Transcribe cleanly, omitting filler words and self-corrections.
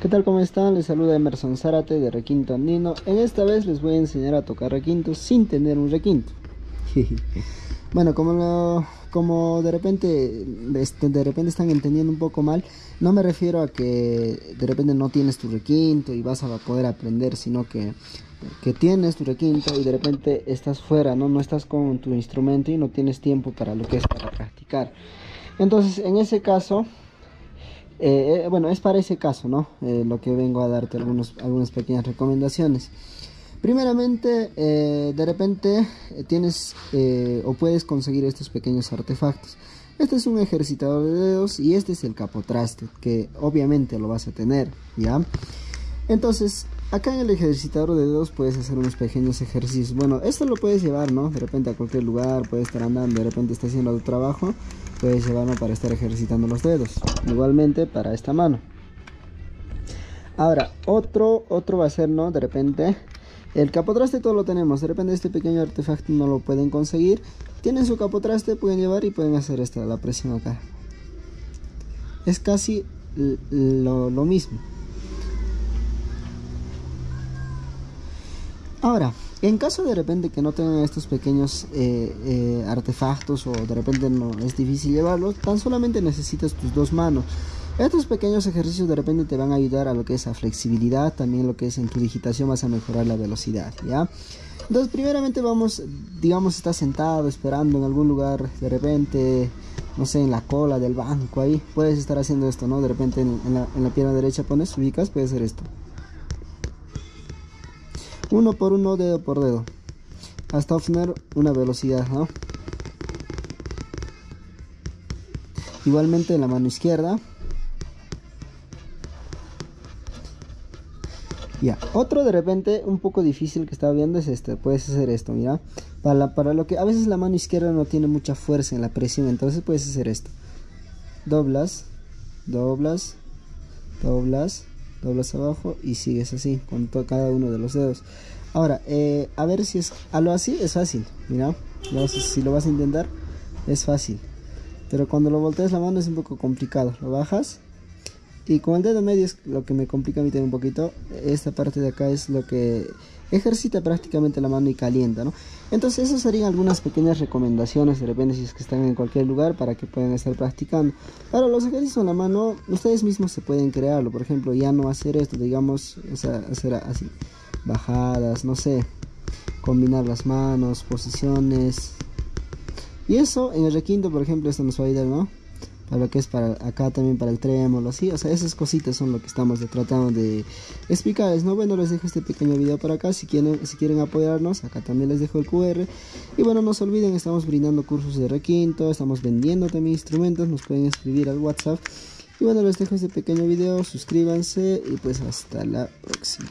¿Qué tal? ¿Cómo están? Les saluda Emerson Zárate de Requinto Andino. En esta vez les voy a enseñar a tocar requinto sin tener un requinto. Bueno, como de repente están entendiendo un poco mal, no me refiero a que de repente no tienes tu requinto y vas a poder aprender, sino que tienes tu requinto y de repente estás fuera, ¿no? No estás con tu instrumento y no tienes tiempo para lo que es para practicar. Entonces, en ese caso, bueno, es para ese caso, ¿no? Lo que vengo a darte algunas pequeñas recomendaciones. Primeramente, de repente tienes o puedes conseguir estos pequeños artefactos. Este es un ejercitador de dedos y este es el capotraste, que obviamente lo vas a tener, ¿ya? Entonces, acá en el ejercitador de dedos puedes hacer unos pequeños ejercicios. Bueno, esto lo puedes llevar, ¿no? De repente a cualquier lugar, puedes estar andando, de repente estás haciendo tu trabajo, puedes llevarlo para estar ejercitando los dedos. Igualmente para esta mano. Ahora, otro va a ser, ¿no? De repente, el capotraste todo lo tenemos. De repente este pequeño artefacto no lo pueden conseguir. Tienen su capotraste, pueden llevar y pueden hacer la presión acá. Es casi lo mismo. Ahora, en caso de repente que no tengan estos pequeños artefactos o de repente no es difícil llevarlos, tan solamente necesitas tus dos manos. Estos pequeños ejercicios de repente te van a ayudar a lo que es la flexibilidad, también lo que es en tu digitación vas a mejorar la velocidad, ¿ya? Entonces primeramente vamos, digamos, estás sentado esperando en algún lugar, de repente, no sé, en la cola del banco, ahí puedes estar haciendo esto, ¿no? De repente en la pierna derecha ubicas, puedes hacer esto. Uno por uno, dedo por dedo, hasta obtener una velocidad, ¿no? Igualmente en la mano izquierda. Ya, otro de repente un poco difícil que estaba viendo es este, puedes hacer esto, mira, para lo que a veces la mano izquierda no tiene mucha fuerza en la presión, entonces puedes hacer esto, doblas, doblas, doblas, doblas abajo y sigues así con cada uno de los dedos. Ahora, a ver si es algo así, es fácil, mira, si lo vas a intentar es fácil, pero cuando lo volteas la mano es un poco complicado, lo bajas. Y con el dedo medio es lo que me complica a mí también un poquito. Esta parte de acá es lo que ejercita prácticamente la mano y calienta, ¿no? Entonces esas serían algunas pequeñas recomendaciones, de repente si es que están en cualquier lugar para que puedan estar practicando. Ahora los ejercicios en la mano, ustedes mismos se pueden crearlo. Por ejemplo, ya no hacer esto, digamos, o sea, hacer así, bajadas, no sé, combinar las manos, posiciones. Y eso en el requinto, por ejemplo, esto nos va a ayudar, ¿no? Para lo que es para acá también para el trémolo, así, o sea, esas cositas son lo que estamos tratando de explicarles, ¿no? Bueno, les dejo este pequeño video por acá, si quieren apoyarnos, acá también les dejo el QR. Y bueno, no se olviden, estamos brindando cursos de requinto, estamos vendiendo también instrumentos, nos pueden escribir al WhatsApp. Y bueno, les dejo este pequeño video, suscríbanse y pues hasta la próxima.